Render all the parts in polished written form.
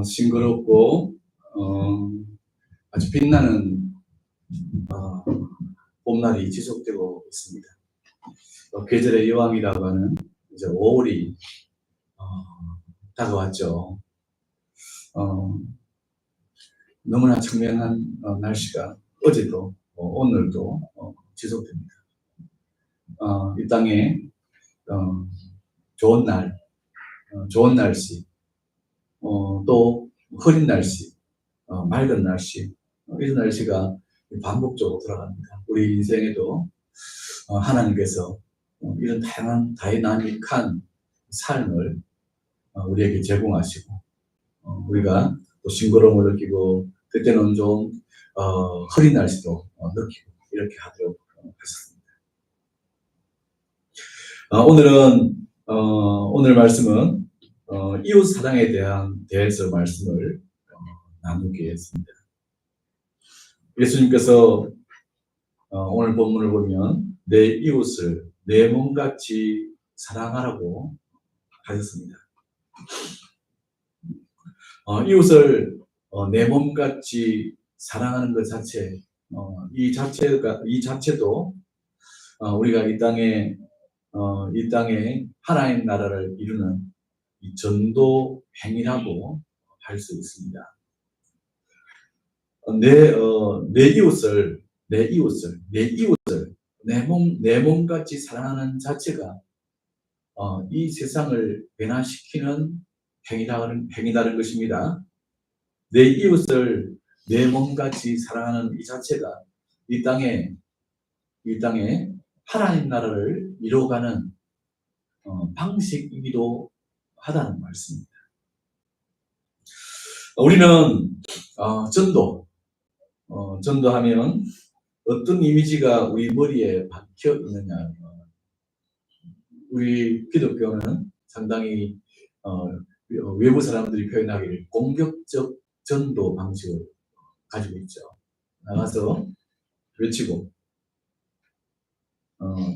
싱그럽고 아주 빛나는 어, 봄날이 지속되고 있습니다. 계절의 여왕이라고 하는 이제 5월이 다가왔죠. 너무나 청명한 날씨가 어제도 오늘도 지속됩니다. 이 땅에 좋은 날, 좋은 날씨, 또 흐린 날씨, 맑은 날씨, 이런 날씨가 반복적으로 돌아갑니다. 우리 인생에도 하나님께서 이런 다양한 다이나믹한 삶을 우리에게 제공하시고 우리가 또 싱그러움을 느끼고 그때는 좀 흐린 날씨도 느끼고 이렇게 하도록 하셨습니다. 오늘 말씀은 이웃 사랑에 대해서 말씀을 나누겠습니다. 예수님께서 오늘 본문을 보면 내 이웃을 내 몸같이 사랑하라고 하셨습니다. 이웃을 내 몸같이 사랑하는 것 자체, 이 자체도 우리가 이 땅에 하나님 나라를 이루는 이 전도 행위라고 할 수 있습니다. 내 이웃을 내 몸같이 사랑하는 자체가 이 세상을 변화시키는 행위라는 것입니다. 내 이웃을 내 몸같이 사랑하는 이 자체가 이 땅에 하나님 나라를 이루어가는 방식이기도 하다는 말씀입니다. 우리는 전도하면 어떤 이미지가 우리 머리에 박혀 있느냐. 우리 기독교는 상당히 외부 사람들이 표현하기를 공격적 전도 방식을 가지고 있죠. 나가서 외치고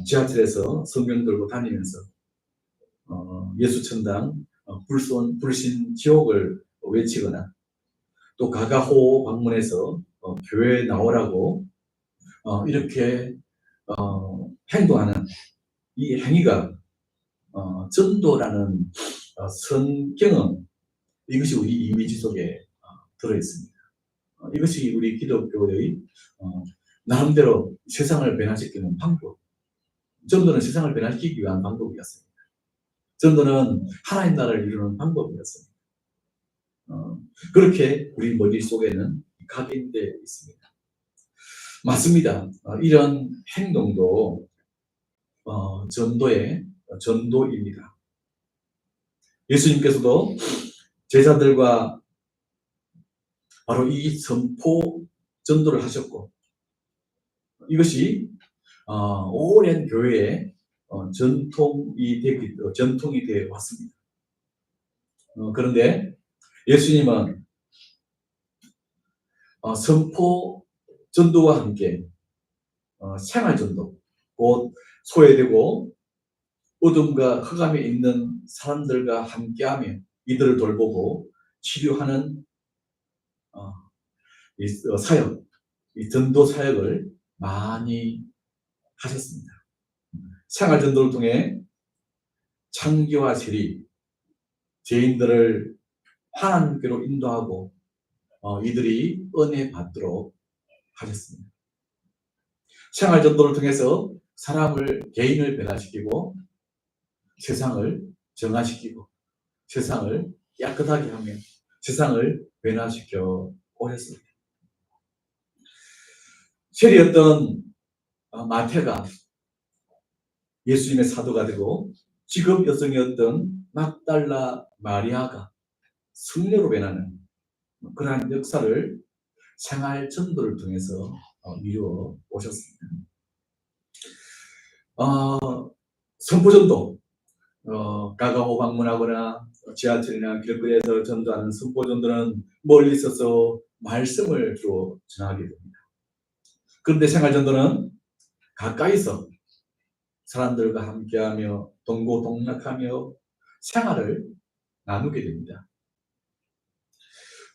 지하철에서 성경 들고 다니면서 예수천당 불신 지옥을 외치거나 또 가가호 방문해서 교회에 나오라고 이렇게 행동하는 이 행위가 전도라는 성경은 이것이 우리 이미지 속에 들어있습니다. 이것이 우리 기독교의 나름대로 세상을 변화시키는 방법. 전도는 세상을 변화시키기 위한 방법이었습니다. 전도는 하나님 나라를 이루는 방법이었습니다. 그렇게 우리 머릿속에는 각인되어 있습니다. 맞습니다. 이런 행동도 전도입니다. 예수님께서도 제자들과 바로 이 선포 전도를 하셨고 이것이 오랜 교회의 전통이 되어 왔습니다. 그런데 예수님은 선포 전도와 함께 생활 전도, 곧 소외되고 어둠과 흑암에 있는 사람들과 함께하며 이들을 돌보고 치료하는 사역, 이 전도 사역을 많이 하셨습니다. 생활 전도를 통해 창기와 세리, 죄인들을 하나님께로 인도하고 이들이 은혜 받도록 하셨습니다. 생활 전도를 통해서 개인을 변화시키고 세상을 정화시키고 세상을 깨끗하게 하며 세상을 변화시켜 오셨습니다. 세리였던 마태가 예수님의 사도가 되고 직업 여성이었던 막달라 마리아가 승려로 변하는 그러한 역사를 생활 전도를 통해서 이루어 오셨습니다. 선포전도, 가가호 방문하거나 지하철이나 길거리에서 전도하는 선포전도는 멀리 있어서 말씀을 주로 전하게 됩니다. 그런데 생활전도는 가까이서 사람들과 함께하며 동고동락하며 생활을 나누게 됩니다.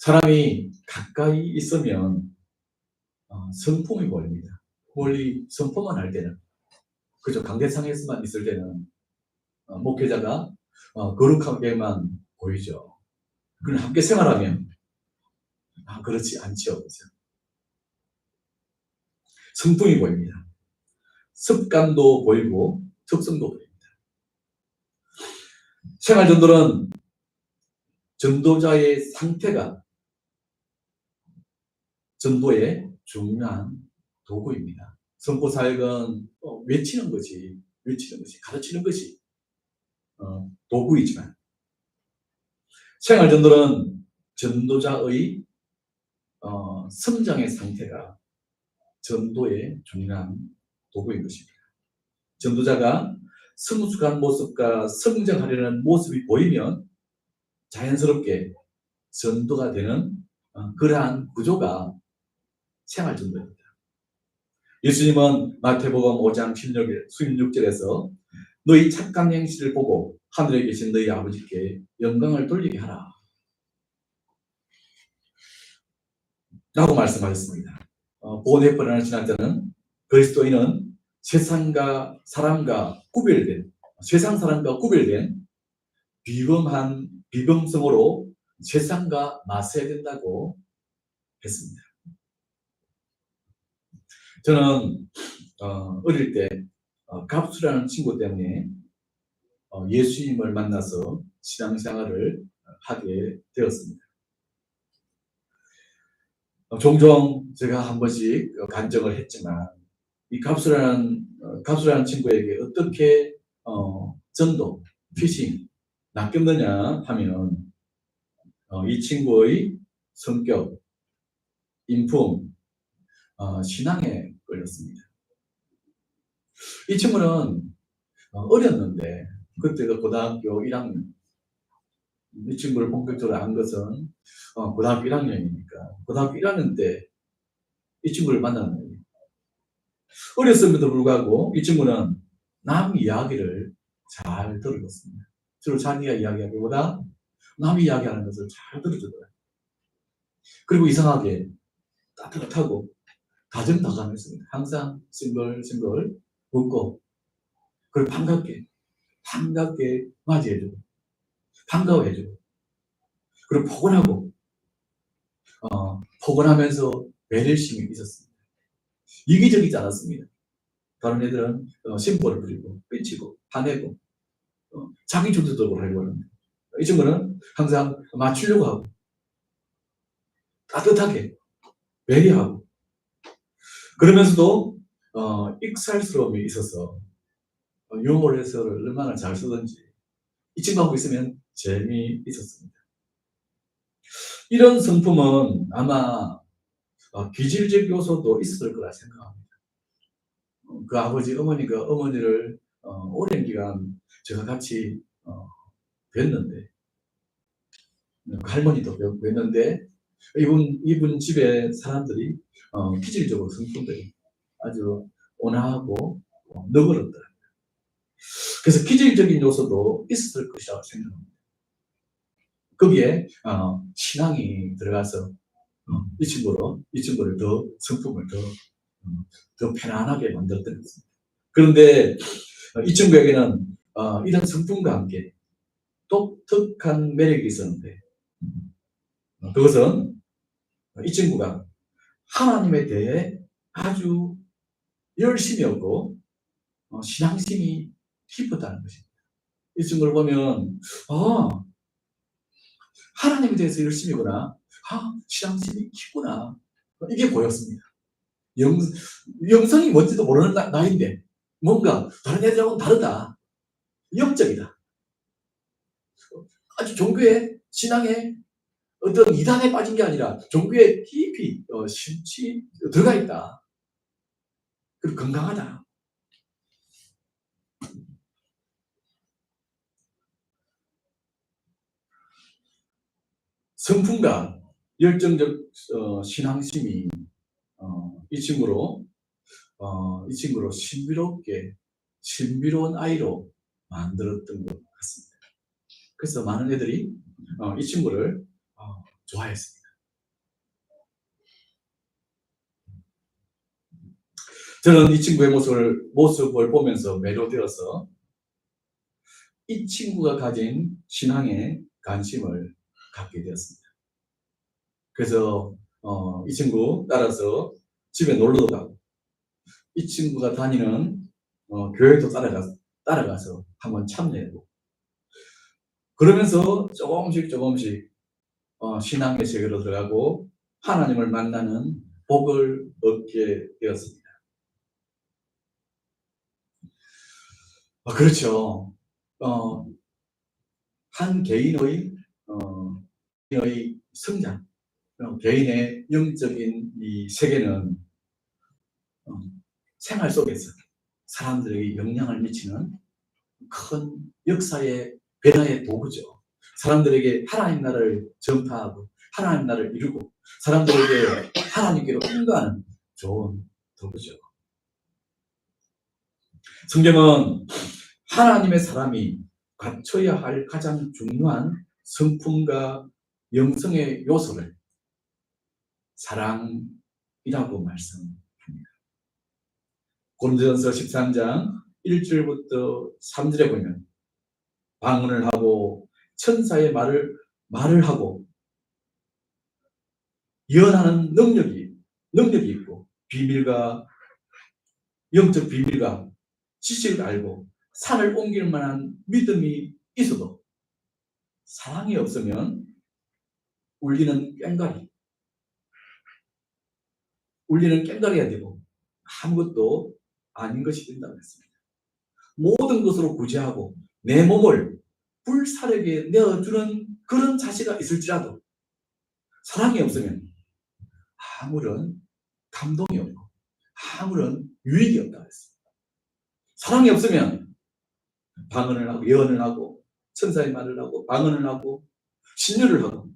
사람이 가까이 있으면 성품이 보입니다. 멀리 성품만 할 때는, 그죠? 강대상에서만 있을 때는 목회자가 거룩하게만 보이죠. 그럼 함께 생활하면 그렇지 않죠. 그죠? 성품이 보입니다. 습관도 보이고 특성도 보입니다. 생활전도는 전도자의 상태가 전도의 중요한 도구입니다. 선포사역은 외치는 것이, 가르치는 것이 도구이지만, 생활전도는 전도자의 성장의 상태가 전도의 중요한 도구인 것입니다. 전도자가 성숙한 모습과 성장하려는 모습이 보이면 자연스럽게 전도가 되는 그러한 구조가 생활전도입니다. 예수님은 마태복음 5장 16절에서 너희 착한 행실을 보고 하늘에 계신 너희 아버지께 영광을 돌리게 하라 라고 말씀하셨습니다. 보네퍼라는 신학자는 그리스도인은 세상 사람과 구별된 비범성으로 세상과 맞서야 된다고 했습니다. 저는 어릴 때 갑수라는 친구 때문에 예수님을 만나서 신앙생활을 하게 되었습니다. 종종 제가 한 번씩 간증을 했지만, 이 갑수라는 친구에게 어떻게 전도, 피싱 낚였느냐 하면 이 친구의 성격, 인품, 신앙에 걸렸습니다. 이 친구는 어렸는데, 그때가 고등학교 1학년. 이 친구를 본격적으로 안 것은 고등학교 1학년이니까 고등학교 1학년 때 이 친구를 만났는 거예요. 어렸음에도 불구하고 이 친구는 남 이야기를 잘 들었습니다. 주로 자기가 이야기하기보다 남이 이야기하는 것을 잘 들어주더라고요. 그리고 이상하게 따뜻하고 다정다감했습니다. 항상 싱글싱글 웃고, 그리고 반갑게 맞이해주고, 반가워해주고, 그리고 포근하면서 배려심이 있었습니다. 이기적이지 않았습니다. 다른 애들은 심보를 부리고, 삐치고, 화내고, 자기 중심적으로 하려고 하는데, 이 친구는 항상 맞추려고 하고, 따뜻하게 배려하고, 그러면서도 익살스러움이 있어서 유머를 해서 얼마나 잘 쓰던지 이 친구하고 있으면 재미있었습니다. 이런 성품은 아마 기질적 요소도 있을 거라 생각합니다. 그 아버지, 어머니가 어머니를 오랜 기간 제가 같이 뵀는데, 할머니도 뵀는데, 이분 집에 사람들이 기질적으로 성품들이 아주 온화하고 너그럽다. 그래서 기질적인 요소도 있을 것이라고 생각합니다. 거기에 신앙이 들어가서 이 친구를 더 성품을 더 편안하게 만들었던 것입니다. 그런데 이 친구에게는 이런 성품과 함께 독특한 매력이 있었는데, 그것은 이 친구가 하나님에 대해 아주 열심히 하고 신앙심이 깊었다는 것입니다. 이 친구를 보면 하나님에 대해서 열심히구나, 신앙심이 깊구나, 이게 보였습니다. 영성이 뭔지도 모르는 나이인데 뭔가 다른 애들하고는 다르다, 영적이다, 아주 종교의 신앙에 어떤 이단에 빠진 게 아니라 종교에 깊이 심취 들어가 있다, 그리고 건강하다. 성품과 열정적 신앙심이 이 친구로 신비로운 아이로 만들었던 것 같습니다. 그래서 많은 애들이 이 친구를 좋아했습니다. 저는 이 친구의 모습을 보면서 매료되어서 이 친구가 가진 신앙에 관심을 갖게 되었습니다. 그래서 이 친구 따라서 집에 놀러도 가고, 이 친구가 다니는 교회도 따라가서 한번 참여해보고, 그러면서 조금씩 신앙의 세계로 들어가고 하나님을 만나는 복을 얻게 되었습니다. 그렇죠. 한 개인의 성장, 개인의 영적인 이 세계는 생활 속에서 사람들에게 영향을 미치는 큰 역사의 변화의 도구죠. 사람들에게 하나님 나라를 전파하고 하나님 나라를 이루고 사람들에게 하나님께로 인도하는 좋은 도구죠. 성경은 하나님의 사람이 갖춰야 할 가장 중요한 성품과 영성의 요소를 사랑이라고 말씀합니다. 고린도전서 13장 1절부터 3절에 보면 방언을 하고 천사의 말을 하고 예언하는 능력이 있고 영적 비밀과 지식을 알고 산을 옮길 만한 믿음이 있어도 사랑이 없으면 울리는 꽹과리가 되고 아무것도 아닌 것이 된다고 했습니다. 모든 것으로 구제하고 내 몸을 불사르게 내어주는 그런 자세가 있을지라도 사랑이 없으면 아무런 감동이 없고 아무런 유익이 없다고 했습니다. 사랑이 없으면 방언을 하고 예언을 하고 천사의 말을 하고 방언을 하고 신유를 하고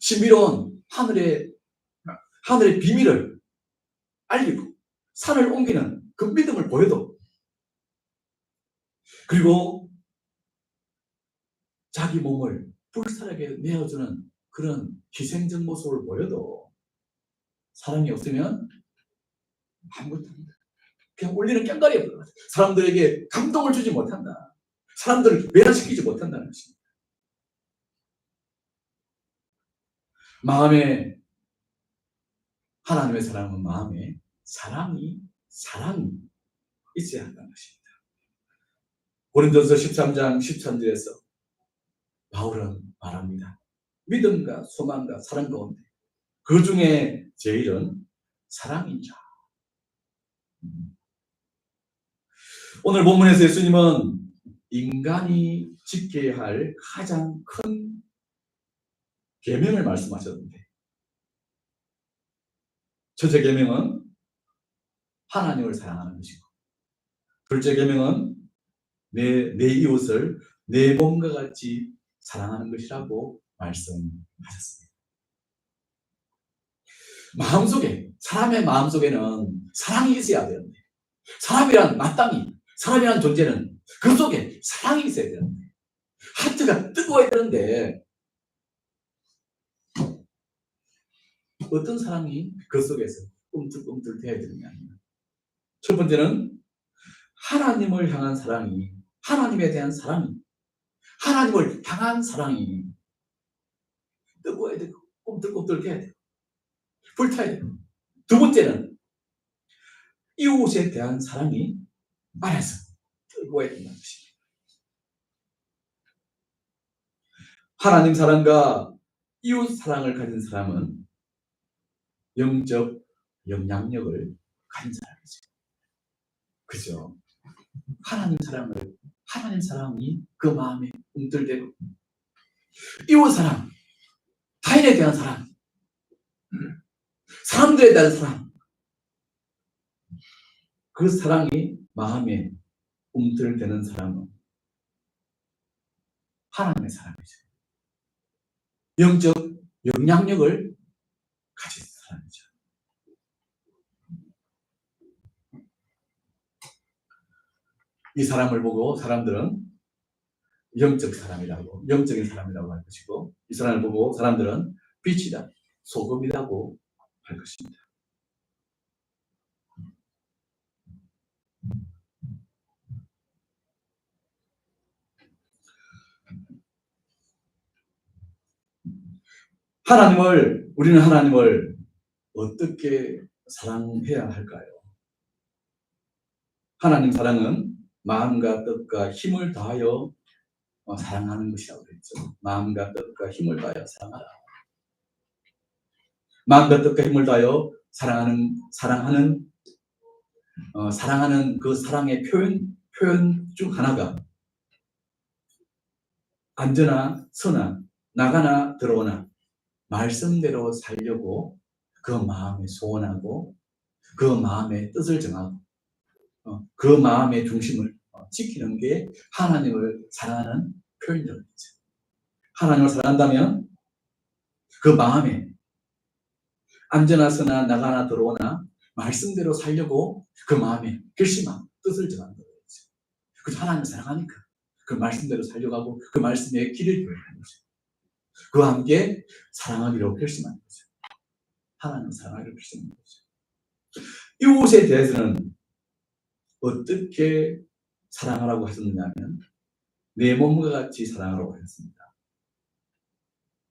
신비로운 하늘의 비밀을 알리고 산을 옮기는 그 믿음을 보여도, 그리고 자기 몸을 불살하게 내어주는 그런 희생적 모습을 보여도 사랑이 없으면 아무것도 아니다. 그냥 울리는 꽹과리가 없다. 사람들에게 감동을 주지 못한다. 사람들을 매료시키지 못한다는 것입니다. 하나님의 사랑은 마음에 사랑이 있어야 한다는 것입니다. 고린도전서 13장 13절에서 바울은 말합니다. 믿음과 소망과 사랑 가운데 그 중에 제일은 사랑이자. 오늘 본문에서 예수님은 인간이 지켜야 할 가장 큰 계명을 말씀하셨는데, 첫째 계명은 하나님을 사랑하는 것이고, 둘째 계명은 내 이웃을 내 몸과 같이 사랑하는 것이라고 말씀하셨습니다. 사람의 마음속에는 사랑이 있어야 되는데, 사람이란 존재는 그 속에 사랑이 있어야 되는데, 하트가 뜨거워야 되는데 어떤 사랑이 그 속에서 꿈틀꿈틀 돼야 되느냐. 첫 번째는 하나님을 향한 사랑이, 하나님에 대한 사랑이, 하나님을 향한 사랑이 뜨거워야 되고 꿈틀꿈틀 돼야 되고 불타야 되고, 두 번째는 이웃에 대한 사랑이 안에서 뜨거워야 된다는 것입니다. 하나님 사랑과 이웃 사랑을 가진 사람은 영적 영향력을 가진 사람이죠. 그죠? 하나님 사랑이 그 마음에 움들대고, 이웃 사랑, 타인에 대한 사랑, 사람들에 대한 사랑, 그 사랑이 마음에 움들대는 사람은 하나님의 사람이죠. 영적 영향력을 가진 사람이죠. 이 사람을 보고 사람들은 영적인 사람이라고 할 것이고, 이 사람을 보고 사람들은 빛이다, 소금이라고 할 것입니다. 우리는 하나님을 어떻게 사랑해야 할까요? 하나님 사랑은 마음과 뜻과 힘을 다하여 사랑하는 것이라고 그랬죠. 마음과 뜻과 힘을 다하여 사랑하라. 마음과 뜻과 힘을 다하여 사랑하는 그 사랑의 표현 중 하나가 앉으나 서나 나가나 들어오나 말씀대로 살려고 그 마음에 소원하고 그 마음의 뜻을 정하고 그 마음의 중심을 지키는 게 하나님을 사랑하는 표현이라고 했죠. 하나님을 사랑한다면 그 마음에 앉으나 서나 나가나 들어오나 말씀대로 살려고 그 마음에 결심하고 뜻을 정하는 거죠. 그래서 하나님을 사랑하니까 그 말씀대로 살려가고 그 말씀에 길을 들어가는 거죠. 그와 함께 사랑하기로 결심하는 거죠. 하나님을 사랑하기로 결심하는 거죠. 이웃에 대해서는 어떻게 사랑하라고 하셨느냐면 내 몸과 같이 사랑하라고 하셨습니다.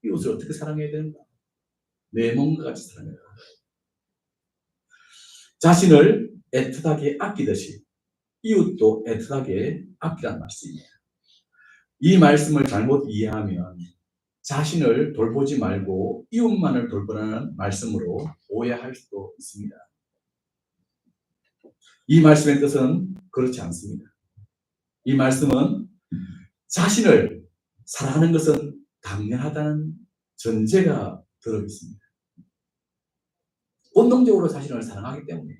이웃을 어떻게 사랑해야 되는가? 내 몸과 같이 사랑해라. 자신을 애틋하게 아끼듯이 이웃도 애틋하게 아끼라는 말씀이에요. 이 말씀을 잘못 이해하면 자신을 돌보지 말고 이웃만을 돌보라는 말씀으로 오해할 수도 있습니다. 이 말씀의 뜻은 그렇지 않습니다. 이 말씀은 자신을 사랑하는 것은 당연하다는 전제가 들어있습니다. 본능적으로 자신을 사랑하기 때문에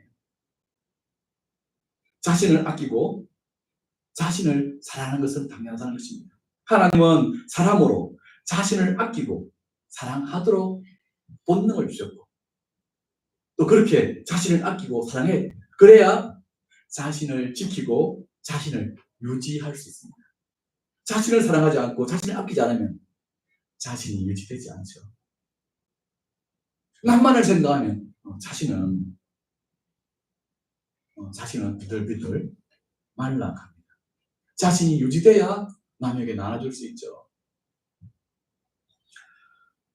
자신을 아끼고 자신을 사랑하는 것은 당연하다는 것입니다. 하나님은 사람으로 자신을 아끼고 사랑하도록 본능을 주셨고 또 그렇게 자신을 아끼고 사랑해야 됩니다. 그래야 자신을 지키고 자신을 유지할 수 있습니다. 자신을 사랑하지 않고 자신을 아끼지 않으면 자신이 유지되지 않죠. 남만을 생각하면 자신은 비들비들 말라갑니다. 자신이 유지돼야 남에게 나눠줄 수 있죠.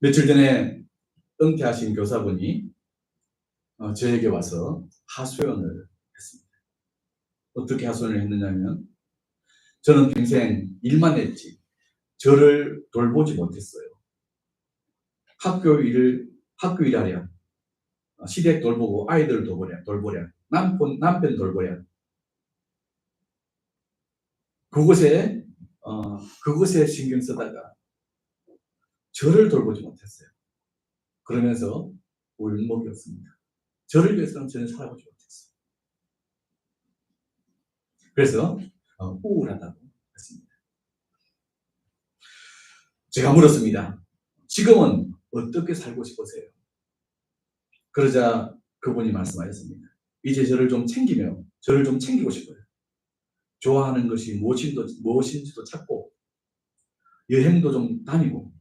며칠 전에 은퇴하신 교사분이 저에게 와서 하소연을 했습니다. 어떻게 하소연을 했느냐면 저는 평생 일만 했지 저를 돌보지 못했어요. 학교 일하랴, 시댁 돌보고 아이들 돌보랴, 남편 돌보랴. 그곳에 신경 쓰다가 저를 돌보지 못했어요. 그러면서 울먹였습니다. 저를 위해서는 저는 살아보지 못했어요. 그래서 우울하다고 했습니다. 제가 물었습니다. 지금은 어떻게 살고 싶으세요? 그러자 그분이 말씀하셨습니다. 이제 저를 좀 챙기고 싶어요. 좋아하는 것이 무엇인지도 찾고 여행도 좀 다니고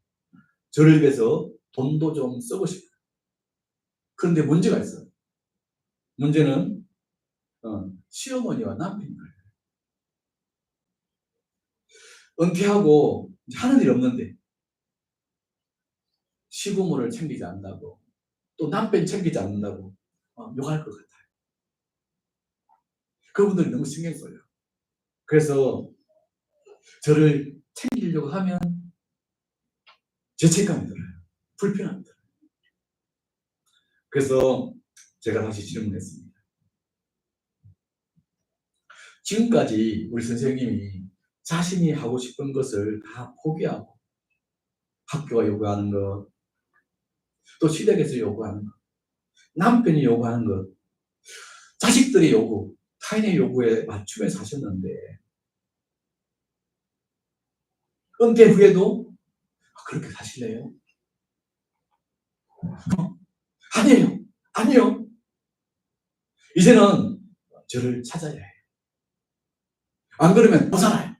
저를 위해서 돈도 좀 쓰고 싶어요. 그런데 문제가 있어요. 문제는 시어머니와 남편인 거예요. 은퇴하고 하는 일 없는데 시부모를 챙기지 않는다고 또 남편 챙기지 않는다고 욕할 것 같아요. 그분들이 너무 신경 써요. 그래서 저를 챙기려고 하면 죄책감이 들어요. 불편함이 들어요. 그래서 제가 다시 질문했습니다. 지금까지 우리 선생님이 자신이 하고 싶은 것을 다 포기하고 학교가 요구하는 것, 또 시댁에서 요구하는 것, 남편이 요구하는 것, 자식들의 요구, 타인의 요구에 맞추며 사셨는데 은퇴 후에도 그렇게 사실래요? 아니에요. 이제는 저를 찾아야 해요. 안 그러면 못 살아요.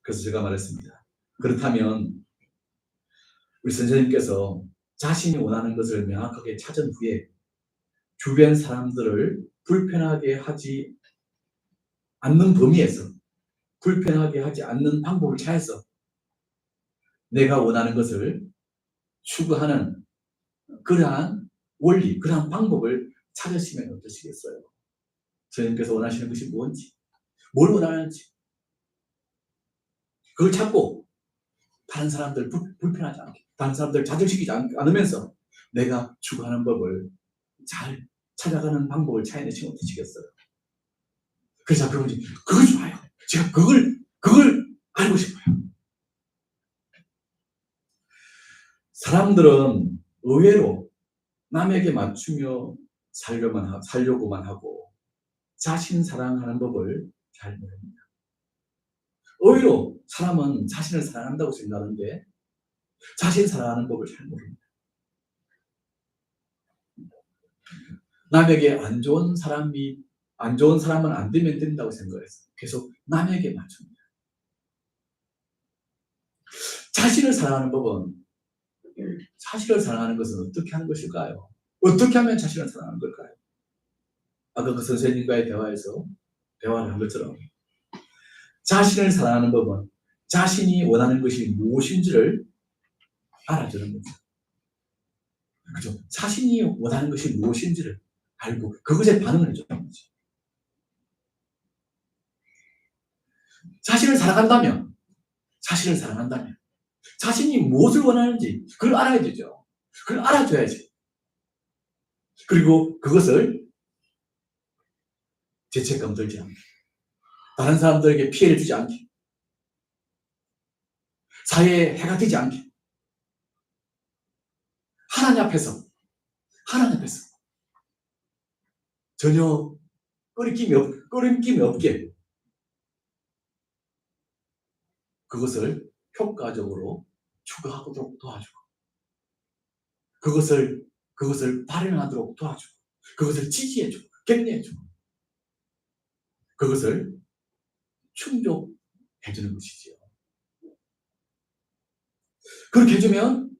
그래서 제가 말했습니다. 그렇다면 우리 선생님께서 자신이 원하는 것을 명확하게 찾은 후에 주변 사람들을 불편하게 하지 않는 범위에서 불편하게 하지 않는 방법을 찾아서 내가 원하는 것을 추구하는 그러한 원리, 그러한 방법을 찾으시면 어떠시겠어요? 주님께서 원하시는 것이 뭔지, 뭘 원하는지, 그걸 찾고 다른 사람들 불편하지 않게, 다른 사람들 자극시키지 않으면서 내가 추구하는 법을 잘 찾아가는 방법을 찾아내시면 어떠시겠어요? 그래서 그러면 그거 좋아요. 제가 그걸 알고 싶어요. 사람들은 의외로 남에게 맞추며 살려고만 하고 자신 사랑하는 법을 잘 모릅니다. 의외로 사람은 자신을 사랑한다고 생각하는데 자신 사랑하는 법을 잘 모릅니다. 남에게 안 좋은 사람은 안 되면 된다고 생각해서 계속 남에게 맞춥니다. 자신을 사랑하는 법은, 자신을 사랑하는 것은 어떻게 하는 것일까요? 어떻게 하면 자신을 사랑하는 걸까요? 아까 그 선생님과의 대화를 한 것처럼 자신을 사랑하는 법은 자신이 원하는 것이 무엇인지를 알아주는 거죠. 그죠? 자신이 원하는 것이 무엇인지를 알고 그것에 반응을 해주는 거죠. 자신을 사랑한다면 자신이 무엇을 원하는지 그걸 알아야 되죠. 그걸 알아줘야지. 그리고 그것을 죄책감 들지 않게, 다른 사람들에게 피해를 주지 않게, 사회에 해가 되지 않게, 하나님 앞에서 전혀 꺼림낌이 없게 그것을 효과적으로 추구하도록 도와주고, 그것을 발현하도록 도와주고, 그것을 지지해주고, 격려해주고, 그것을 충족해주는 것이지요. 그렇게 해주면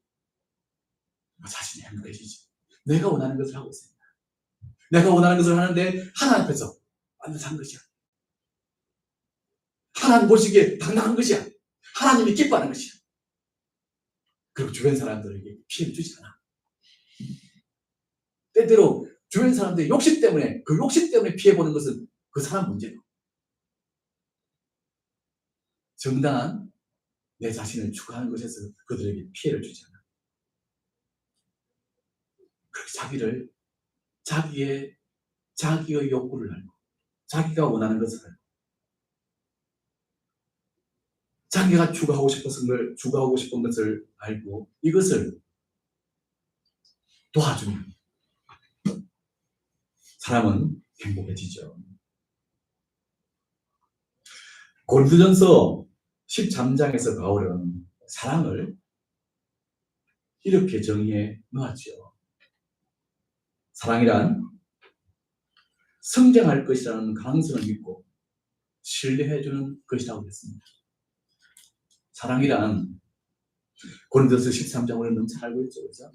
자신이 행복해지지. 내가 원하는 것을 하고 있습니다. 내가 원하는 것을 하는데 하나님 앞에서 완전한 것이야. 하나님 보시기에 당당한 것이야. 하나님이 기뻐하는 것이야. 그리고 주변 사람들에게 피해를 주지 않아. 때때로 주변 사람들의 욕심 때문에 피해보는 것은 그 사람 문제고, 정당한 내 자신을 추구하는 것에서 그들에게 피해를 주지 않아. 그렇게 자기의 욕구를 알고, 자기가 원하는 것을 알고, 자기가 추구하고 싶은 것을 알고, 이것을 도와주면 사람은 행복해지죠. 고린도전서 13장에서 바울은 사랑을 이렇게 정의해 놓았죠. 사랑이란 성장할 것이라는 가능성을 믿고 신뢰해주는 것이라고 했습니다. 사랑이란 고린도서 13장 우리는 너무 잘 알고 있죠. 그렇죠?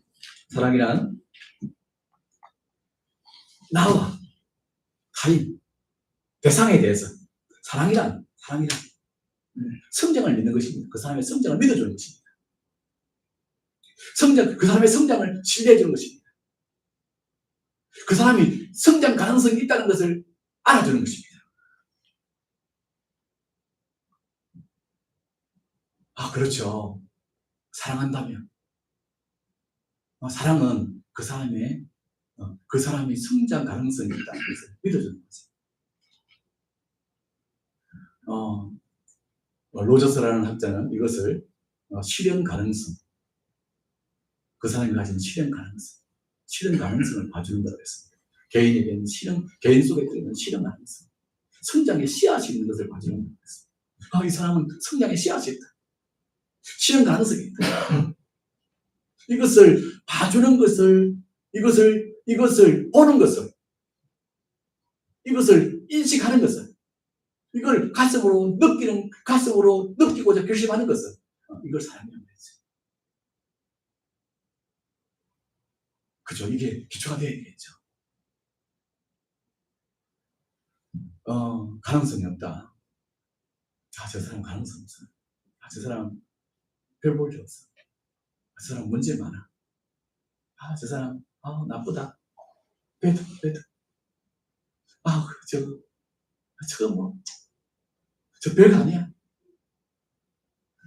사랑이란 나와 타인, 대상에 대해서 사랑이란 성장을 믿는 것입니다. 그 사람의 성장을 믿어주는 것입니다. 그 사람의 성장을 신뢰해주는 것입니다. 그 사람이 성장 가능성이 있다는 것을 알아주는 것입니다. 그렇죠. 사랑한다면 사랑은 그 사람이 성장 가능성이 있다는 것을 믿어주는 거죠. 로저스라는 학자는 이것을 실현 가능성, 그 사람이 가진 실현 가능성을 봐준다고 했습니다. 개인에게는 개인 속에 들어있는 실현 가능성, 성장의 씨앗이 있는 것을 봐주는 것입니다. 이 사람은 성장의 씨앗이 있다. 실현 가능성이 있다. 이것을 봐주는 것을, 이것을 보는 것을, 이것을 인식하는 것을, 이걸 가슴으로 느끼고자 결심하는 것을, 이걸 사랑이라고 했어요. 그죠? 이게 기초가 되어야 되겠죠. 가능성이 없다. 저 사람 가능성 없어요. 저 사람 별 볼 게 없어. 그 사람 문제 많아. 저 사람, 나쁘다. 배드. 저 별거 아니야.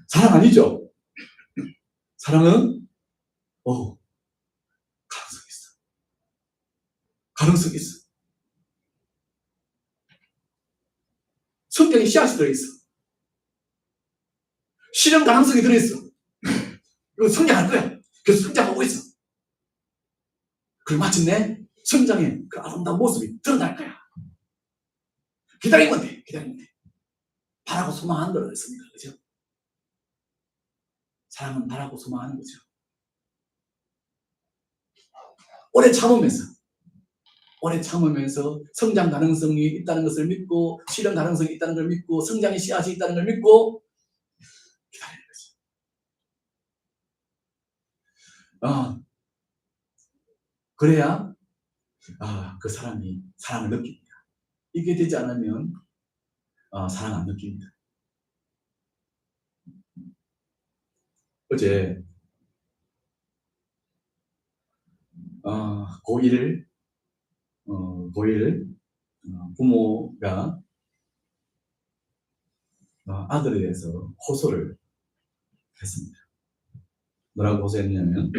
사랑 아니죠? 사랑은, 가능성 있어. 가능성 있어. 성격에 씨앗이 들어있어. 실현 가능성이 들어있어. 이거 성장할 거야. 그래서 성장하고 있어. 그리고 마침내 성장의 그 아름다운 모습이 드러날 거야. 기다리면 돼. 바라고 소망하는 거라고 했습니다. 그죠? 사랑은 바라고 소망하는 거죠. 오래 참으면서 성장 가능성이 있다는 것을 믿고, 실현 가능성이 있다는 걸 믿고, 성장의 씨앗이 있다는 걸 믿고 기다리는 거죠. 그래야 그 사람이 사랑을 느낍니다. 이게 되지 않으면 사랑 안 느낍니다. 어제 고1을 부모가 아들에 대해서 호소를 했습니다. 뭐라고 호소했냐면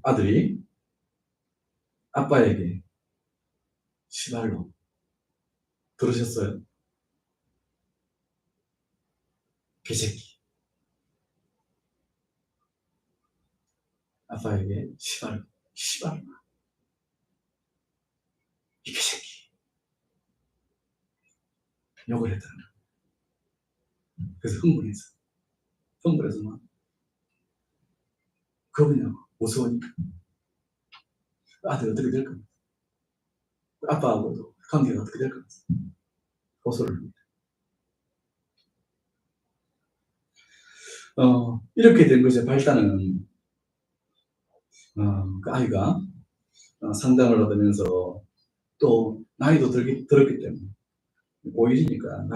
아들이 아빠에게 시발로, 들으셨어요? 개새끼. 아빠에게 시발로, 이 개새끼. 욕을 했다는 거예요. 그래서 흥분해서 막 그거냐, 무서우니까 아들 어떻게 될 겁니까? 아빠하고도 관계가 어떻게 될 겁니까? 호소를 합니다. 이렇게 된 것의 발단은 그 아이가 상담을 받으면서 또 나이도 들었기 때문에, 고1이니까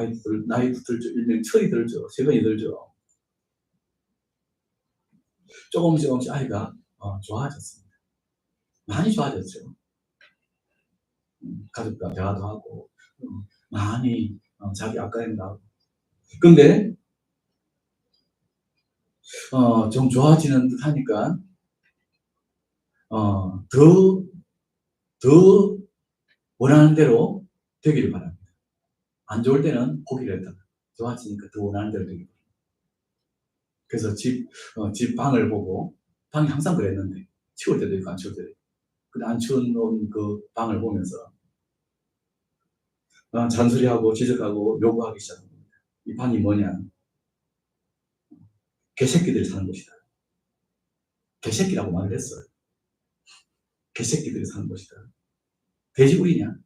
나이도 들죠. 일명 철이 들죠. 세번이 들죠. 조금씩 아이가 좋아졌습니다. 많이 좋아졌죠. 가족과 대화도 하고 많이 자기 앞가림도 하고. 근데 좀 좋아지는 듯 하니까 더 원하는 대로 되기를 바랍니다. 안 좋을 때는 포기를 했다가 좋아지니까 더 원하는 대로 되기를 바랍니다. 그래서 집 방을 보고, 방이 항상 그랬는데 치울 때도 있고 안 치울 때도 있고, 근데 안 치워놓은 그 방을 보면서 잔소리하고 지적하고 요구하기 시작합니다. 이 방이 뭐냐? 개새끼들이 사는 곳이다. 개새끼라고 말을 했어요. 개새끼들이 사는 곳이다. 돼지우리냐?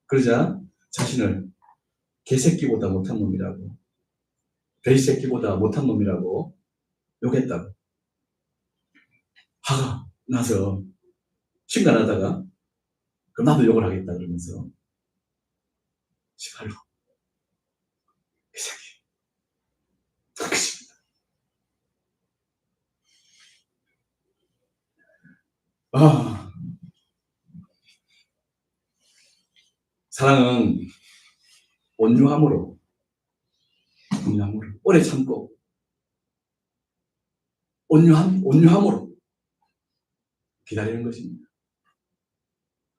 그러자 자신을 개새끼보다 못한 놈이라고, 돼지새끼보다 못한 놈이라고 욕했다고 화가 나서 심란하다가 그럼 나도 욕을 하겠다 그러면서 시발로, 개새끼. 사랑은 온유함으로 오래 참고 온유함으로 기다리는 것입니다.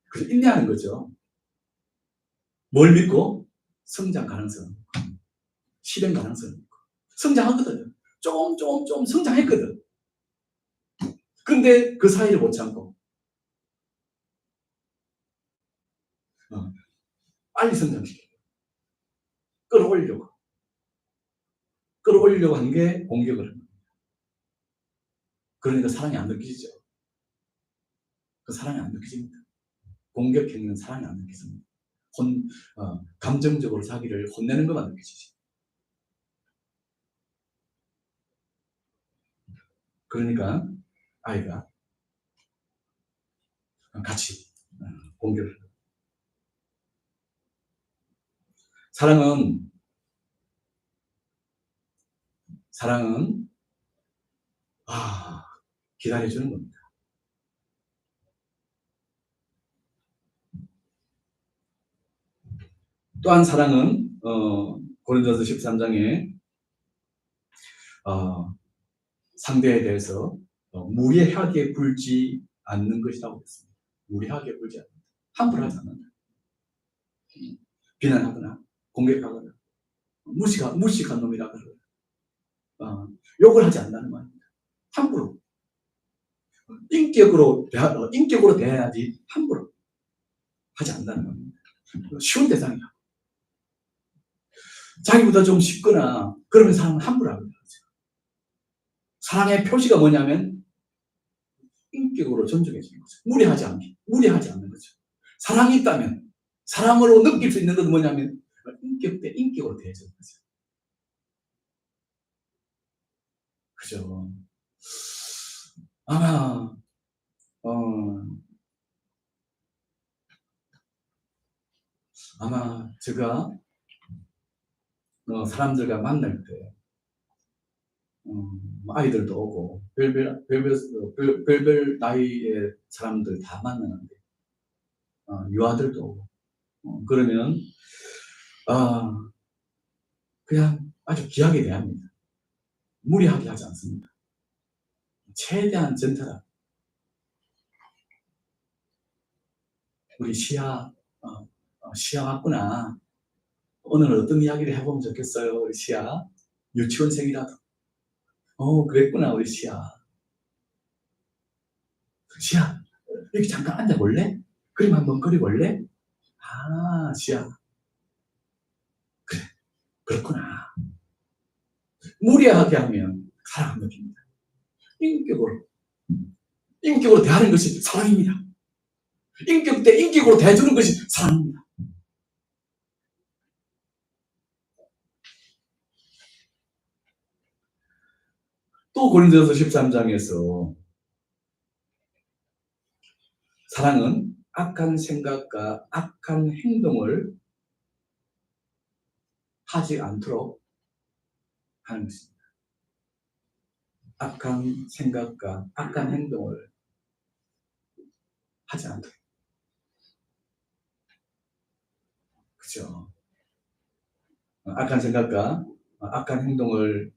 그래서 인내하는 거죠. 뭘 믿고? 성장 가능성, 실현 가능성. 성장하거든요. 조금 성장했거든. 근데 그 사이를 못 참고 빨리 성장시켜 끌어올리려고 한 게 공격을 합니다. 그러니까 사랑이 안 느껴지죠. 그 사랑이 안 느껴집니다. 공격 행위는 사랑이 안 느껴집니다. 감정적으로 자기를 혼내는 것만 느껴지지. 그러니까 아이가 같이 공격을. 사랑은 기다려주는 겁니다. 또한 사랑은 고린도서 13장에 상대에 대해서 무례하게 굴지 않는 것이라고 했습니다. 무례하게 굴지 않는다. 함부로 하지 않는다. 비난하거나 공격하거나 무식한 놈이라 그러거나 욕을 하지 않는다는 말입니다. 함부로 인격으로 대해야지 함부로 하지 않는다는 말입니다. 쉬운 대상이야. 자기보다 좀 쉽거나 그러면 사람은 함부로 합니다. 사랑의 표시가 뭐냐면 인격으로 존중해 주는 거죠. 무례하지 않는 거죠. 사랑이 있다면 사랑으로 느낄 수 있는 것은 뭐냐면 인격 대 인격으로 대해주는 거죠. 그죠? 아마 제가 사람들과 만날 때 아이들도 오고 별별 나이의 사람들 다 만나는데 유아들도 오고 그러면 그냥 아주 귀하게 대합니다. 무리하게 하지 않습니다. 최대한 전달하고 우리 시아 왔구나. 오늘 어떤 이야기를 해보면 좋겠어요. 우리 시아 유치원생이라도 그랬구나 우리 시아 여기 잠깐 앉아볼래? 그림 한번 그려볼래? 시아 그래 그렇구나. 무리하게 하면 사랑 안 느낍니다. 인격으로 대하는 것이 사랑입니다. 인격 대 인격으로 대해주는 것이 사랑입니다. 또 고린도서 13장에서 사랑은 악한 생각과 악한 행동을 하지 않도록 하는 것입니다. 악한 생각과 악한 행동을 하지 않도록. 그죠? 악한 생각과 악한 행동을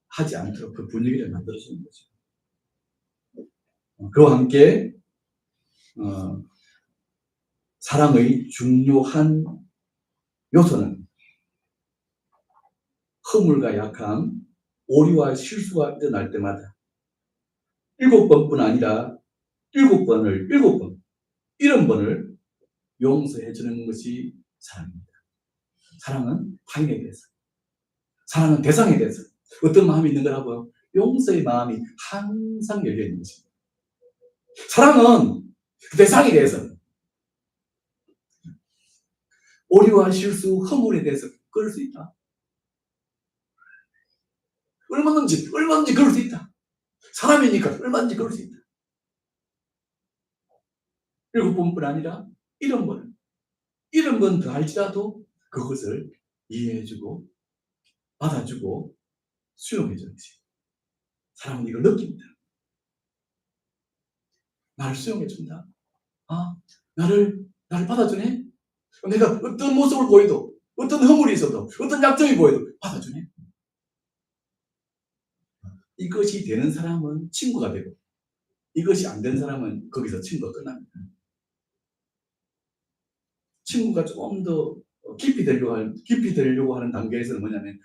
하지 않도록 그 분위기를 만들어주는 거죠. 그와 함께 사랑의 중요한 요소는 허물과 약함, 오류와 실수가 일어날 때마다 7번뿐 아니라 7번, 70번을 용서해 주는 것이 사랑입니다. 사랑은 타인에 대해서, 사랑은 대상에 대해서 어떤 마음이 있는 거라고요? 용서의 마음이 항상 열려 있는 것입니다. 사랑은 그 대상에 대해서 오류와 실수, 허물에 대해서 그럴 수 있다. 얼마든지 그럴 수 있다. 사람이니까 얼마든지 그럴 수 있다. 7번뿐 아니라 70번 더 할지라도 그것을 이해해주고 받아주고 수용해주는 것이 사람은 이걸 느낍니다. 나를 수용해준다. 나를 받아주네. 내가 어떤 모습을 보여도 어떤 허물이 있어도 어떤 약점이 보여도 받아주네. 이것이 되는 사람은 친구가 되고 이것이 안 되는 사람은 거기서 친구가 끝납니다. 친구가 조금 더 깊이 되려고 하는 단계에서는 뭐냐면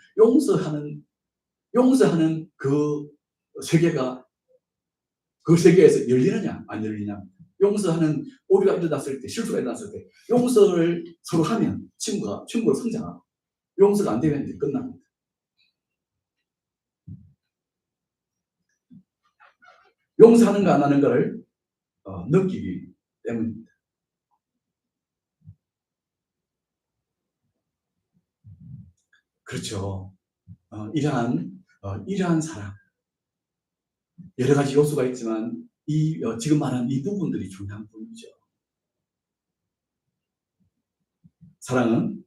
용서하는 그 세계가 그 세계에서 열리느냐 안 열리냐. 용서하는 오류가 일어났을 때, 실수가 일어났을 때 용서를 서로 하면 친구로 성장하고 용서가 안 되면 이제 끝납니다. 용서하는가 안 하는가를 느끼기 때문입니다. 그렇죠. 이러한 사랑 여러 가지 요소가 있지만 지금 말한 이 부분들이 중요한 부분이죠. 사랑은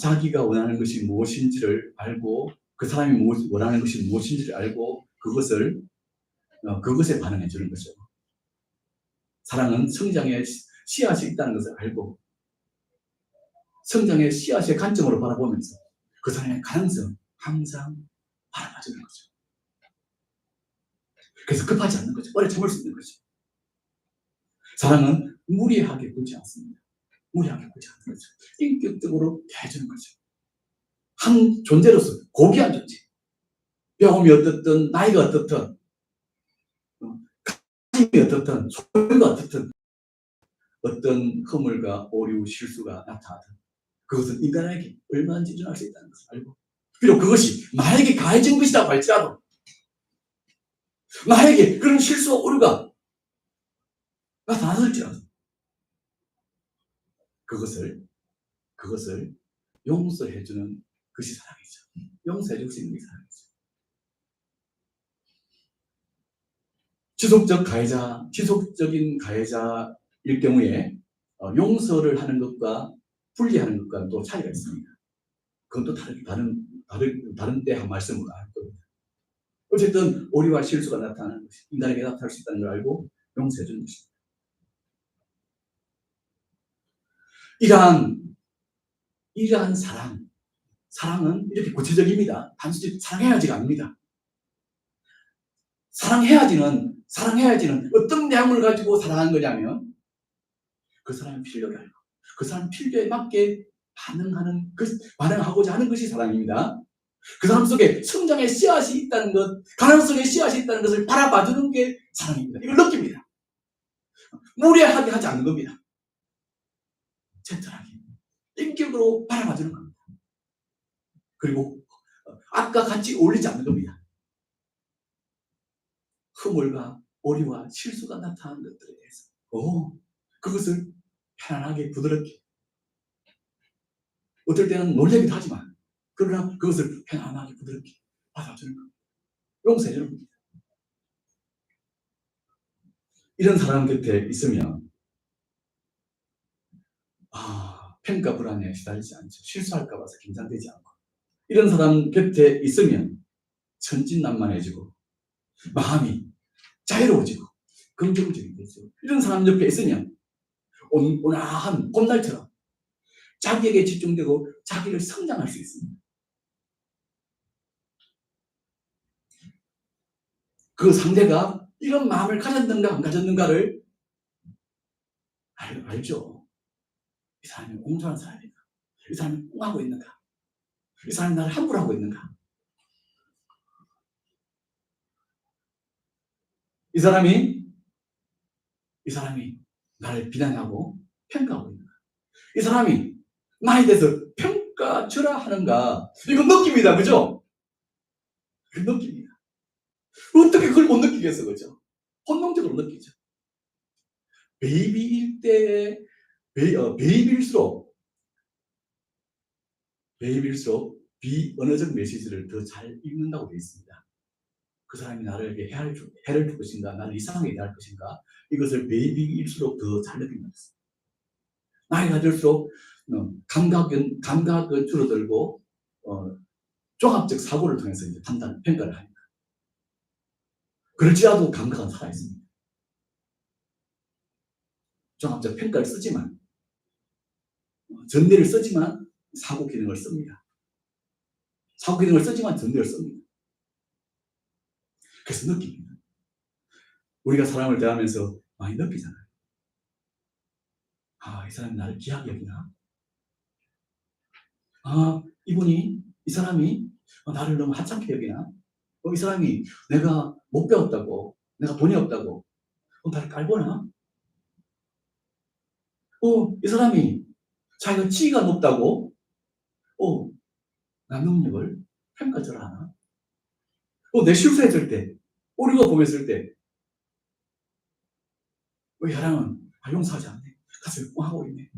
자기가 원하는 것이 무엇인지를 알고 그 사람이 원하는 것이 무엇인지를 알고 그것에 반응해 주는 거죠. 사랑은 성장의 씨앗이 있다는 것을 알고 성장의 씨앗의 관점으로 바라보면서 그 사람의 가능성 항상 바라봐주는 거죠. 그래서 급하지 않는 거죠. 오래 참을 수 있는 거죠. 사랑은 무리하게 굴지 않습니다. 무리하게 굴지 않는 거죠. 인격적으로 대해주는 거죠. 한 존재로서 고귀한 존재. 병음이 어떻든 나이가 어떻든 가짐이 어떻든 소유가 어떻든 어떤 허물과 오류 실수가 나타나든 그것은 인간에게 얼마든지 일어날 수 있다는 것을 알고 비록 그것이 나에게 가해진 것이라고 할지라도 나에게 그런 실수와 오류가 나타났을지라도 그것을 용서해주는 것이 사랑이죠. 용서해줄 수 있는 게 사랑이죠. 지속적인 가해자일 경우에 용서를 하는 것과 분리하는 것과 또 차이가 있습니다. 그건 또 다른 때 한 말씀으로 할 겁니다. 어쨌든 오류와 실수가 나타나는 것이 인간에게 나타날 수 있다는 걸 알고 용서해 주는 것입니다. 이러한 사랑은 이렇게 구체적입니다. 단순히 사랑해야지가 아닙니다. 사랑해야지는 어떤 내용을 가지고 사랑하는 거냐면 그 사람의 필요를 알고 그 사람 필요에 맞게 반응하고자 하는 것이 사랑입니다. 그 사람 속에 성장의 씨앗이 있다는 것, 가능성의 씨앗이 있다는 것을 바라봐주는 게 사랑입니다. 이걸 느낍니다. 무례하게 하지 않는 겁니다. 젠틀하게, 인격으로 바라봐주는 겁니다. 그리고 아까 같이 어울리지 않는 겁니다. 허물과 오류와 실수가 나타나는 것들에 대해서 그것을 편안하게 부드럽게 어떨 때는 놀라기도 하지만 그러나 그것을 편안하게 부드럽게 받아주는 겁니다. 용서해주는 겁니다. 이런 사람 곁에 있으면 평가 불안에 시달리지 않죠. 실수할까 봐서 긴장되지 않고 이런 사람 곁에 있으면 천진난만해지고 마음이 자유로워지고 긍정적이 되죠. 이런 사람 옆에 있으면 온화한 봄날처럼 자기에게 집중되고 자기를 성장할 수 있습니다. 그 상대가 이런 마음을 가졌는가 안 가졌는가를 알죠. 이 사람이 공존한 사람인가? 이 사람이 꿍하고 있는가? 이 사람이 나를 함부로 하고 있는가? 이 사람이 나를 비난하고 평가하고 있는가? 이 사람이 나에 대해서 평가주라 하는가? 이건 느낌이다, 그죠? 그 느낌이다. 어떻게 그걸 못 느끼겠어, 그죠? 본능적으로 느끼죠. 베이비일 때, 베이비일수록 비언어적 메시지를 더 잘 읽는다고 되어 있습니다. 그 사람이 나를 해를 줄 것인가, 나를 이상하게 대할 것인가, 이것을 베이비일수록 더 잘 느낀다. 나이가 들수록 감각은 줄어들고 종합적 사고를 통해서 이제 평가를 합니다. 그럴지라도 감각은 살아있습니다. 종합적 평가를 쓰지만 전례를 쓰지만 사고 기능을 씁니다. 사고 기능을 쓰지만 전례를 씁니다. 그래서 느낍니다. 우리가 사람을 대하면서 많이 느끼잖아요. 이 사람이 나를 귀하게 여기나? 이 사람이 나를 너무 하찮게 여기나? 이 사람이 내가 못 배웠다고, 내가 돈이 없다고, 나를 깔보나? 이 사람이 자기가 지위가 높다고, 남 능력을 평가절 하나? 내 실수했을 때, 오류가 보였을 때, 혈압은 용서하지 않네. 가슴이 뻥하고 있네.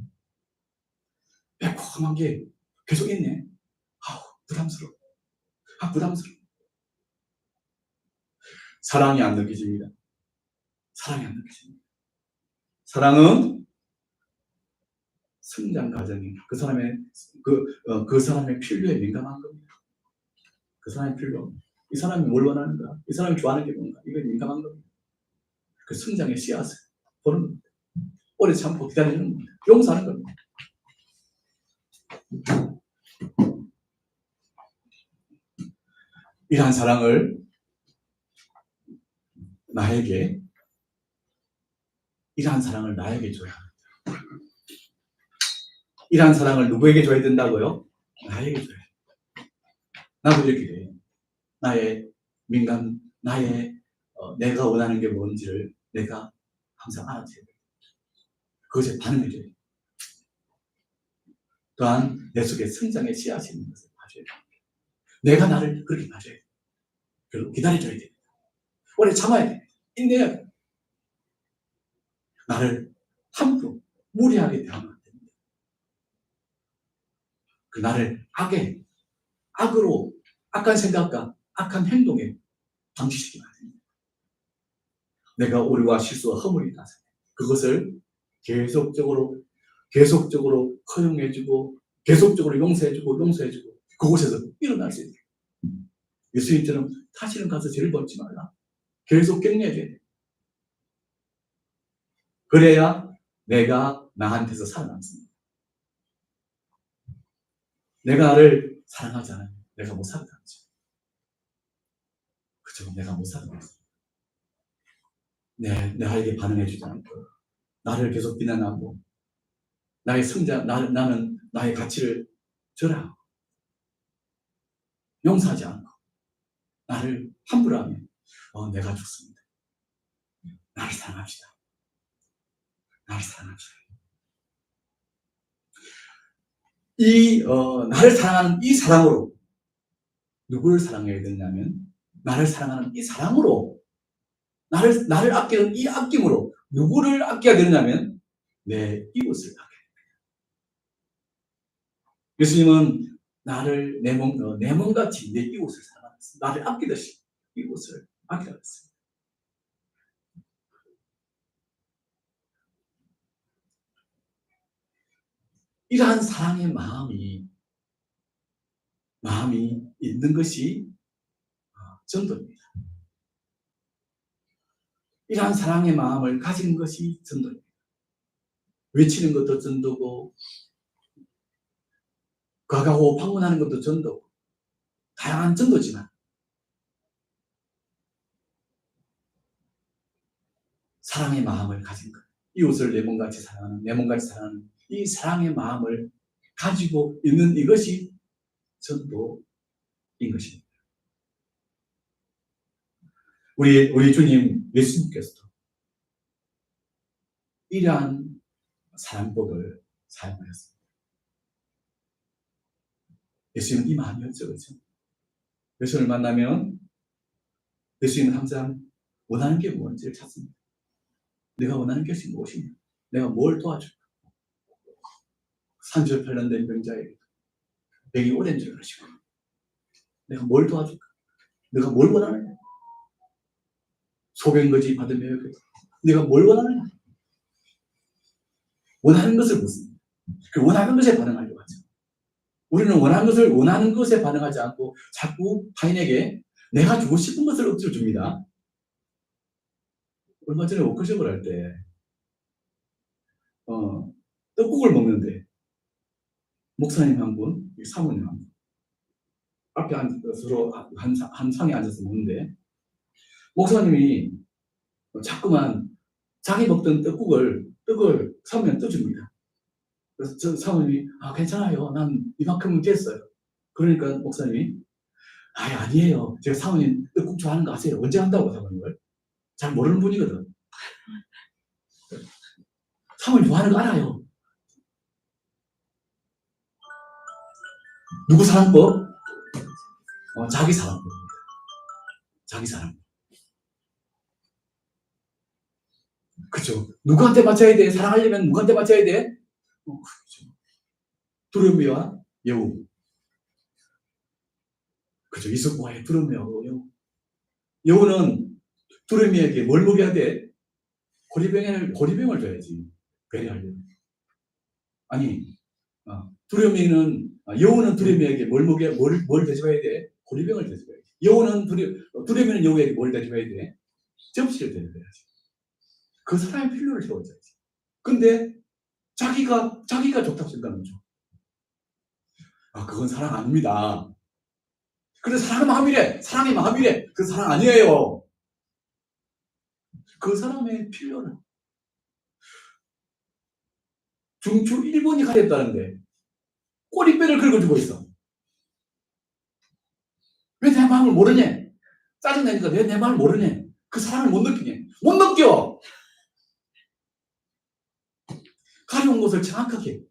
매콤한 게 계속 있네. 부담스러워. 부담스러워. 사랑이 안 느껴집니다. 사랑은 성장 과정이 그 사람의 필요에 민감한 겁니다. 그 사람의 필요. 이 사람이 뭘 원하는가? 이 사람이 좋아하는 게 뭔가? 이거 민감한 겁니다. 그 성장의 씨앗을 보는 겁니다. 오래 참고 기다리는 겁니다. 용서하는 겁니다. 이러한 사랑을 나에게 줘야 합니다. 이러한 사랑을 누구에게 줘야 된다고요? 나에게 줘야 합니다. 나도 이렇게 돼요. 나의 내가 원하는 게 뭔지를 내가 항상 알아채야 돼요. 그것에 반응해줘야 돼요. 또한 내 속에 성장의 씨앗이 있는 것을 봐줘야 돼요. 내가 나를 그렇게 봐줘야 돼요. 그리고 기다려줘야 돼요. 오래 참아야 돼요. 인내해야 돼요. 나를 함부로 무리하게 대하면 안 됩니다. 그 나를 악으로 악한 생각과 악한 행동에 방치시키면 안 됩니다. 내가 오류와 실수와 허물이 나서 그것을 계속적으로 허용해주고 계속적으로 용서해주고 그곳에서 일어날 수 있어요. 예수님처럼 다시는 가서 죄를 범치 말라. 계속 격려해줘야 돼요. 그래야 내가 나한테서 살아남습니다. 내가 나를 사랑하지 않으면 내가 못 살아남죠. 그렇죠. 내가 못 살아남습니다. 나에게 반응해주지 않고 나를 계속 비난하고 나의 성장, 나는 나의 가치를 절하하고 용서하지 않고 나를 함부로 하면 내가 죽습니다. 나를 사랑합시다. 나를 사랑합시다. 나를 사랑하는 이 사랑으로 누구를 사랑해야 되냐면 나를 사랑하는 이 사랑으로 나를 아끼는 이 아낌으로 누구를 아껴야 되냐면 내 이웃을 아껴야 됩니다. 예수님은 나를 내 몸같이 내 이웃을 사랑했습니다. 나를 아끼듯이 이웃을 아끼라 했습니다. 이러한 사랑의 마음이 있는 것이 전도입니다. 이러한 사랑의 마음을 가진 것이 전도입니다. 외치는 것도 전도고 가가고 방문하는 것도 전도고 다양한 전도지만 사랑의 마음을 가진 것, 이웃을 내 몸같이 사랑하는 이 사랑의 마음을 가지고 있는 이것이 전도인 것입니다. 우리 주님 예수님께서도 이러한 사랑법을 사용하였습니다. 예수님은 이 마음이었죠, 그렇죠? 예수님을 만나면 예수님은 항상 원하는 게 뭔지를 찾습니다. 내가 원하는 것이 무엇이냐? 내가 뭘 도와줄까? 38년 된 병자에게 병이 오랜 줄 아시고 내가 뭘 도와줄까? 내가 뭘 원하느냐? 소변거지 받으며 내가 뭘 원하느냐? 원하는 것을 묻습니다. 그 원하는 것에 반응하려고 하죠. 우리는 원하는 것에 반응하지 않고 자꾸 타인에게 내가 주고 싶은 것을 억지로 줍니다. 얼마 전에 워크숍을 할 때 떡국을 먹는데 목사님 한 분, 사모님 한 분 앞에 서로 한 상에 앉아서 먹는데 목사님이 자꾸만 자기 먹던 떡을 사모님한테 떠줍니다. 그래서 저 사모님이 괜찮아요. 난 이만큼은 됐어요. 그러니까 목사님이 아니에요. 제가 사모님 떡국 좋아하는 거 아세요? 언제 한다고 사모님을? 잘 모르는 분이거든. 사모님 좋아하는 거 알아요. 누구 사랑법? 자기 사랑법입니다. 자기 사랑법. 그렇죠. 누구한테 맞춰야 돼? 사랑하려면 누구한테 맞춰야 돼? 그렇죠. 두루미와 여우. 그렇죠. 이석과의 두루미와 여우. 여우는 두루미에게 뭘 먹여야 돼? 고리병을 줘야지. 배려하려면. 아니, 두려움이는 여우는 두려움에게 뭘 대접해야 돼? 고리병을 대접해야 돼. 여우는 두려움이는 여우에게 뭘 대접해야 돼? 접시를 대접해야지. 그 사람의 필요를 채워줘야지. 근데 자기가 좋다고 생각하면 줘. 그건 사랑 아닙니다. 근데 사랑은 마음이래. 사랑이 마음이래. 그 사랑 아니에요. 그 사람의 필요는 중추 1번이 가렸다는데 꼬리뼈를 긁어주고 있어. 왜 내 마음을 모르냐? 짜증내니까 왜 내 마음을 모르냐? 그 사랑을 못 느끼냐? 못 느껴! 가려운 곳을 정확하게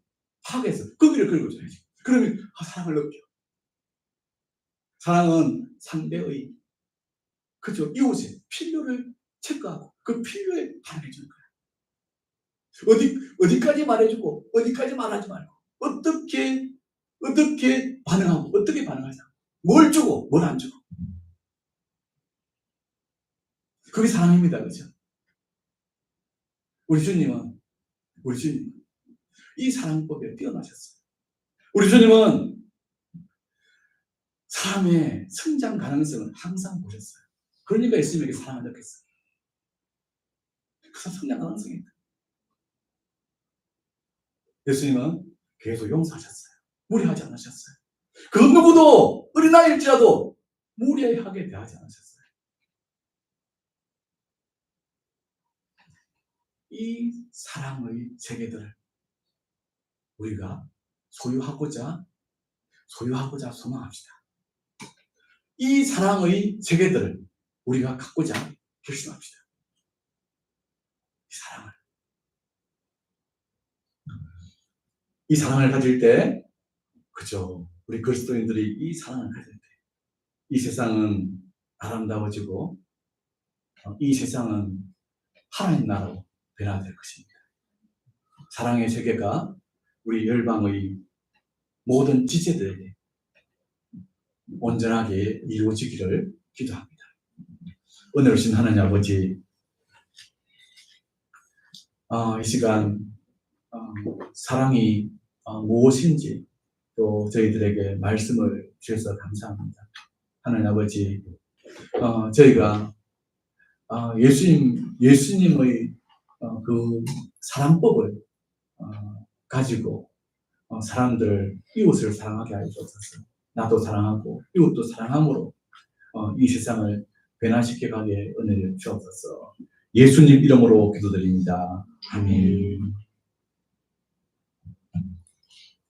파악해서 거기를 긁어줘야지. 그러면 사랑을 느껴. 사랑은 상대의 그죠? 이웃의 필요를 체크하고 그 필요에 반응해주는 거야. 어디까지 말해주고 어디까지 말하지 말고 어떻게 반응하고 어떻게 반응하자. 뭘 주고 뭘 안 주고. 그게 사랑입니다. 그죠? 우리 주님은 이 사랑법에 뛰어나셨어요. 우리 주님은 사람의 성장 가능성을 항상 보셨어요. 그러니까 예수님에게 사랑을 느꼈어요. 그 성장 가능성이 있다. 예수님은 계속 용서하셨어요. 무리하지 않으셨어요. 그 누구도 어린아이일지라도 무리하게 대하지 않으셨어요. 이 사랑의 세계들을 우리가 소유하고자 소망합시다. 이 사랑의 세계들을 우리가 갖고자 결심합시다. 이 사랑을 가질 때, 그죠? 우리 그리스도인들이 이 사랑을 가질 때, 이 세상은 아름다워지고, 이 세상은 하나님 나라로 변화될 것입니다. 사랑의 세계가 우리 열방의 모든 지체들에게 온전하게 이루어지기를 기도합니다. 은혜 오신 하나님 아버지, 이 시간 사랑이 무엇인지 또 저희들에게 말씀을 주셔서 감사합니다. 하나님 아버지, 저희가 예수님의 그 사랑법을 가지고 사람들, 이웃을 사랑하게 하여 주옵소서. 나도 사랑하고 이웃도 사랑함으로 이 세상을 변화시켜 가게 은혜를 주옵소서. 예수님 이름으로 기도드립니다. 아멘.